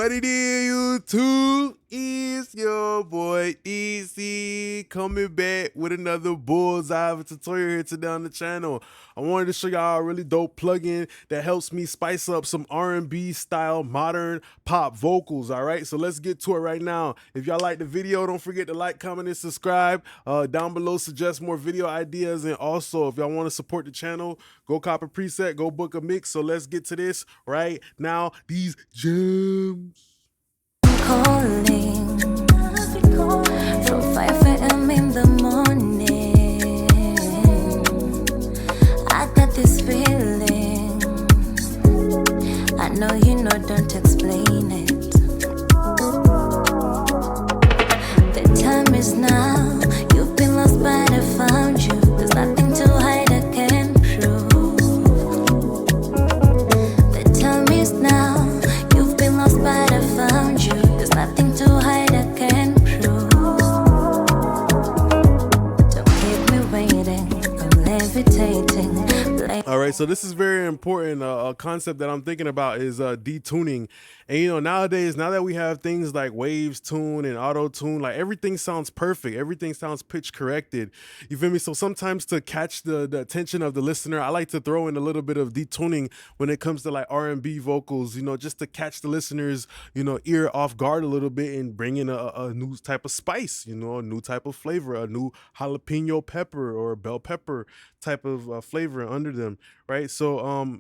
What it is, YouTube? Is your boy DC coming back with another bullseye tutorial here today on the channel. I wanted to show y'all a really dope plugin that helps me spice up some R&B style modern pop vocals. All right, so let's get to it right now. If y'all like the video, don't forget to like, comment, and subscribe. Down below, suggest more video ideas, and also if y'all want to support the channel, go cop a preset, go book a mix. So let's get to this right now. These gems. Calling from 5 a.m. in the morning. I got this feeling. I know you know, don't explain it. The time is now. You've been lost, but I found you. There's nothing to hide, I can prove. The time is now. You've been lost, but I found you. There's nothing to hide, I can prove. Don't keep me waiting, I'm levitating. All right, so this is very important. A concept that I'm thinking about is detuning. And you know, nowadays, now that we have things like waves tune and auto tune, like everything sounds perfect, everything sounds pitch corrected. You feel me? So sometimes to catch the attention of the listener, I like to throw in a little bit of detuning when it comes to like R&B vocals, you know, just to catch the listener's, you know, ear off guard a little bit and bring in a new type of spice, you know, a new type of flavor, a new jalapeno pepper or bell pepper type of flavor under them, right? So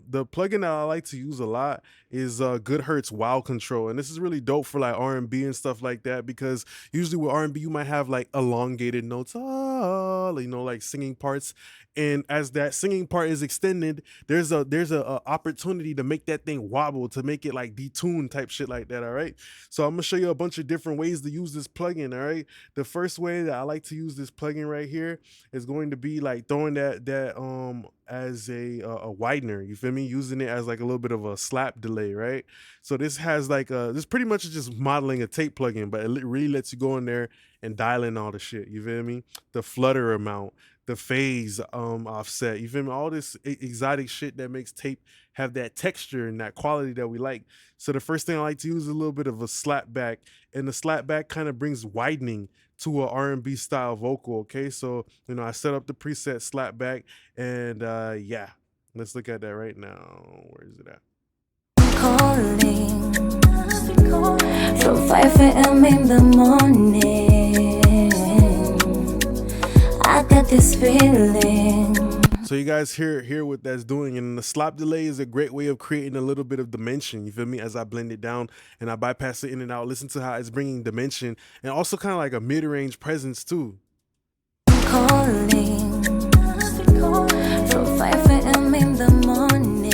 the plugin that I like to use a lot is Good Herz Wow Control, and this is really dope for like R&B and stuff like that, because usually with R&B you might have like elongated notes, you know, like singing parts, and as that singing part is extended, there's a opportunity to make that thing wobble, to make it like detune type shit like that. All right, so I'm gonna show you a bunch of different ways to use this plugin. All right, the first way that I like to use this plugin right here is going to be like throwing that as a widener. You feel me? Using it as like a little bit of a slap delay, right? So this has like this pretty much is just modeling a tape plugin, but it really lets you go in there and dial in all the shit. You feel me? The flutter amount, the phase offset, you feel me? All this exotic shit that makes tape have that texture and that quality that we like. So the first thing I like to use is a little bit of a slap back, and the slap back kind of brings widening to a R&B style vocal. Okay, so you know, I set up the preset slap back, and yeah, let's look at that right now. Where is it at? Calling from 5 a.m. in the morning. I got this feeling. So you guys hear what that's doing, and the slap delay is a great way of creating a little bit of dimension. You feel me? As I blend it down and I bypass it in and out, listen to how it's bringing dimension and also kind of like a mid-range presence too. Calling from 5 a.m. in the morning.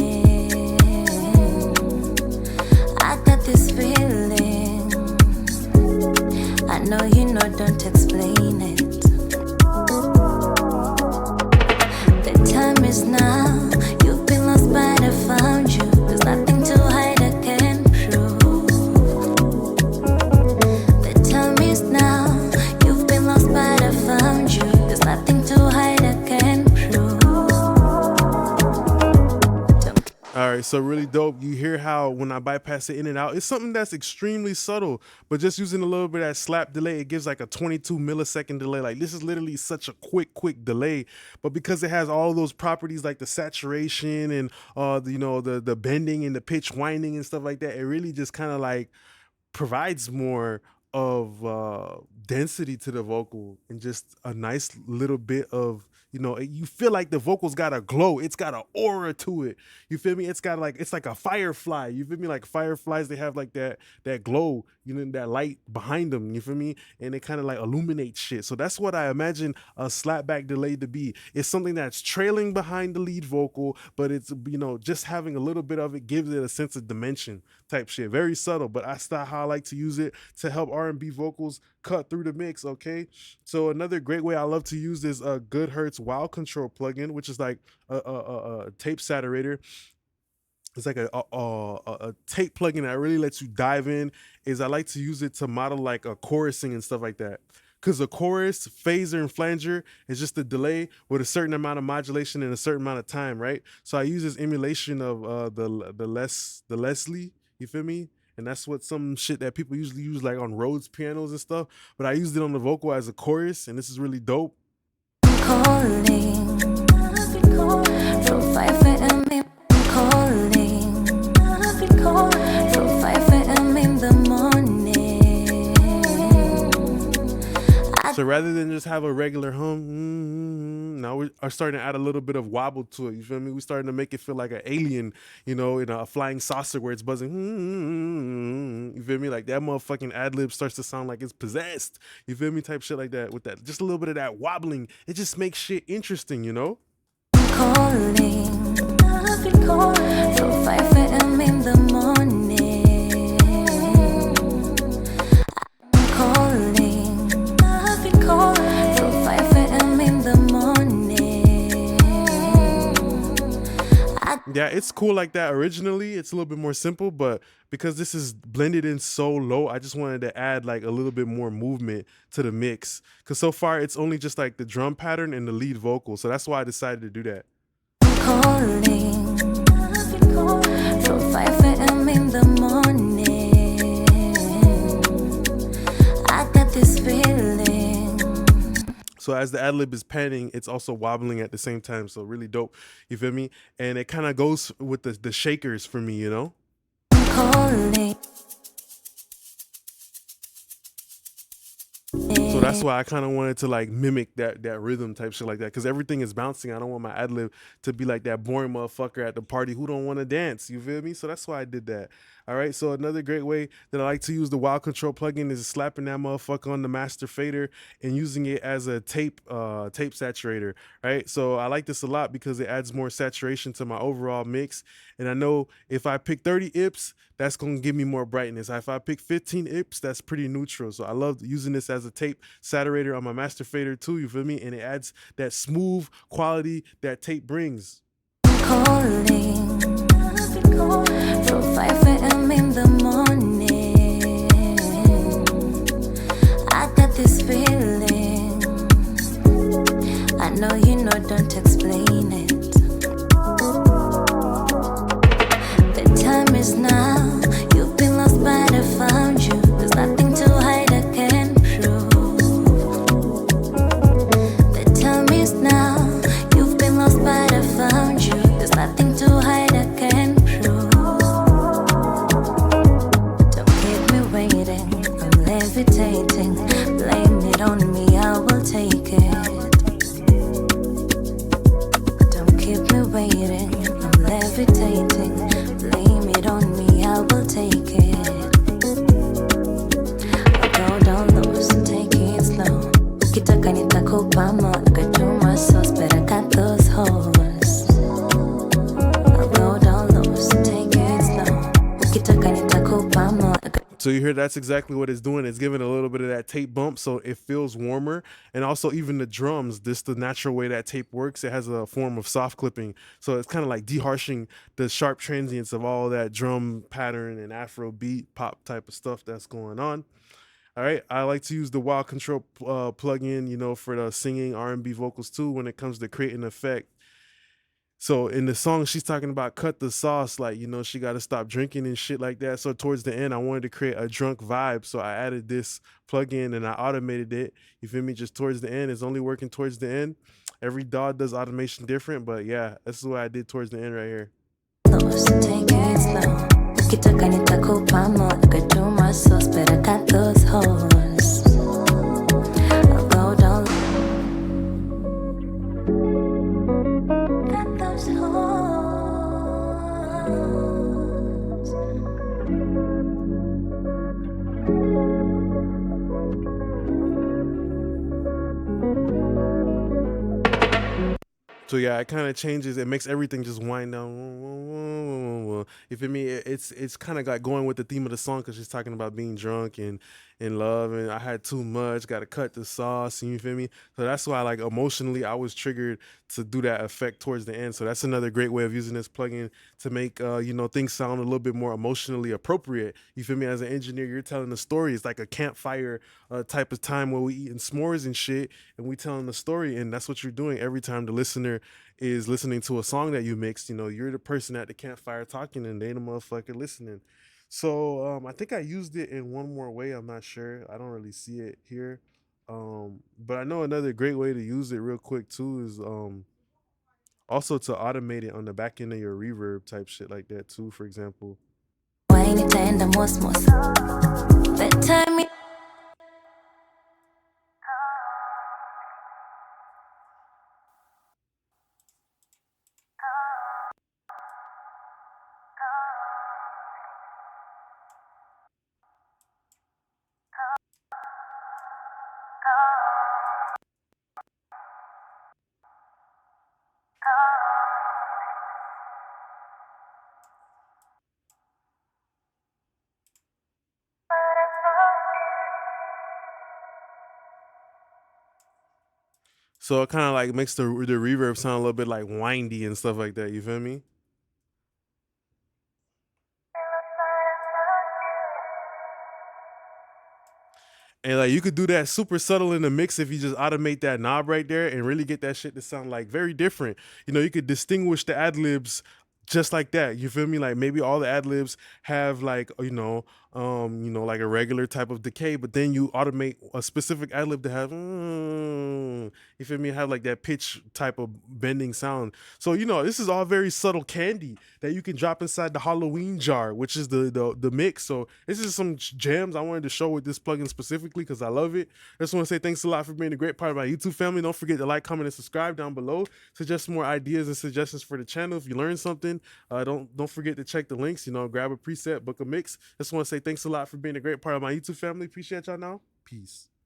I got this feeling. I know you know, don't explain it. The time is now. You've been lost, but I found you. There's nothing to hide, I can prove. The time is now. You've been lost, but I found you. There's nothing to hide, I can prove. All right, so really dope. You hear how when I bypass it in and out, it's something that's extremely subtle, but just using a little bit of that slap delay, it gives like a 22 millisecond delay. Like this is literally such a quick delay, but because it has all those properties like the saturation and you know, the bending and the pitch winding and stuff like that, it really just kind of like provides more of density to the vocal and just a nice little bit of, you know, you feel like the vocals got a glow, it's got an aura to it. You feel me? It's got like, it's like a firefly. You feel me? Like fireflies, they have like that glow, you know, that light behind them. You feel me? And it kind of like illuminates shit. So that's what I imagine a slapback delay to be. It's something that's trailing behind the lead vocal, but it's, you know, just having a little bit of it gives it a sense of dimension type shit. Very subtle, but that's how I like to use it to help R&B vocals cut through the mix. Okay, so another great way I love to use this Good Herz Wow Control plugin, which is like a tape saturator. It's like a tape plugin that really lets you dive in. Is I like to use it to model like a chorusing and stuff like that. Because the chorus, phaser, and flanger is just a delay with a certain amount of modulation in a certain amount of time, right? So I use this emulation of the Leslie, you feel me? and that's what some shit that people usually use like on Rhodes pianos and stuff. But I used it on the vocal as a chorus, and this is really dope. Calling from 5 a.m. calling from 5 a.m. in the morning. So rather than just have a regular hum, now we are starting to add a little bit of wobble to it. You feel me? We're starting to make it feel like an alien, you know, in a flying saucer where it's buzzing. You feel me? Like that motherfucking ad lib starts to sound like it's possessed. You feel me? Type shit like that with that. Just a little bit of that wobbling. It just makes shit interesting, you know? Calling from 5 a.m. in the morning. Calling from 5 a.m. in the morning. Yeah, it's cool like that originally. It's a little bit more simple, but because this is blended in so low, I just wanted to add like a little bit more movement to the mix. Because so far, it's only just like the drum pattern and the lead vocal. So that's why I decided to do that. Calling from 5 a.m. in the morning. I got this feeling. So as the ad lib is panning, it's also wobbling at the same time. So really dope. You feel me? And it kind of goes with the shakers for me, you know? Calling. So that's why I kind of wanted to like mimic that rhythm type shit like that, because everything is bouncing. I don't want my ad lib to be like that boring motherfucker at the party who don't want to dance. You feel me? So that's why I did that. All right. So another great way that I like to use the Wild Control plugin is slapping that motherfucker on the master fader and using it as a tape saturator. Right. So I like this a lot because it adds more saturation to my overall mix. And I know if I pick 30 IPs, that's going to give me more brightness. If I pick 15 IPs, that's pretty neutral. So I love using this as a tape saturator on my master fader too, you feel me? And it adds that smooth quality that tape brings. Calling from 5 a.m. in the morning. I got this feeling. I know you know, don't explain it. The time is now. You've been lost but I found you. There's nothing to hide, I can prove. The time is now. You've been lost but I found you. There's nothing to hide, I can prove. Don't keep me waiting, I'm levitating. Blame it on me, I will take it. Don't keep me waiting, I'm levitating. Blame it on me, I will take it. Go down low, so take it slow. Ukitaka nitakupa more, nikatuma sauce, but I got those hoes. I'll go down low, so take it slow. Ukitaka nitakupa more. So you hear that's exactly what it's doing. It's giving a little bit of that tape bump, so it feels warmer. And also even the drums, this the natural way that tape works. It has a form of soft clipping. So it's kind of like deharshing the sharp transients of all that drum pattern and Afro beat pop type of stuff that's going on. All right, I like to use the Wild Control plugin, you know, for the singing R&B vocals too when it comes to creating effect. So in the song, she's talking about cut the sauce, like, you know, she got to stop drinking and shit like that. So towards the end, I wanted to create a drunk vibe. So I added this plugin and I automated it. You feel me? Just towards the end. It's only working towards the end. Every DAW does automation different, but yeah, this is what I did towards the end right here. Take it slow. Ukitaka nitakupa more, nikatuma sauce, but I got those hoes. I'll go down. Got those hoes. So yeah, it kind of changes. It makes everything just wind down. You feel me? It's kind of like going with the theme of the song because she's talking about being drunk and in love, and I had too much. Got to cut the sauce. And you feel me? So that's why, like emotionally, I was triggered to do that effect towards the end. So that's another great way of using this plugin to make you know, things sound a little bit more emotionally appropriate. You feel me? As an engineer, you're telling the story. It's like a campfire type of time where we eating s'mores and shit, and we telling the story, and that's what you're doing every time the listener is listening to a song that you mixed. You know, you're the person at the campfire talking, and they the motherfucker listening. So I think I used it in one more way. I'm not sure. I don't really see it here. But I know another great way to use it real quick too is also to automate it on the back end of your reverb type shit like that too, for example. Wine itaenda mosmos. Bedtime. So it kind of like makes the reverb sound a little bit like windy and stuff like that. You feel me? And like you could do that super subtle in the mix if you just automate that knob right there and really get that shit to sound like very different. You know, you could distinguish the ad libs just like that. You feel me? Like maybe all the ad libs have like like a regular type of decay, but then you automate a specific ad lib to have you feel me? Have like that pitch type of bending sound. So this is all very subtle candy that you can drop inside the Halloween jar, which is the mix. So this is some jams I wanted to show with this plugin specifically because I love it. I just want to say thanks a lot for being a great part of my YouTube family. Don't forget to like, comment, and subscribe down below. Suggest some more ideas and suggestions for the channel. If you learned something, don't forget to check the links. Grab a preset, book a mix. Just want to say thanks a lot for being a great part of my YouTube family. Appreciate y'all now. Peace.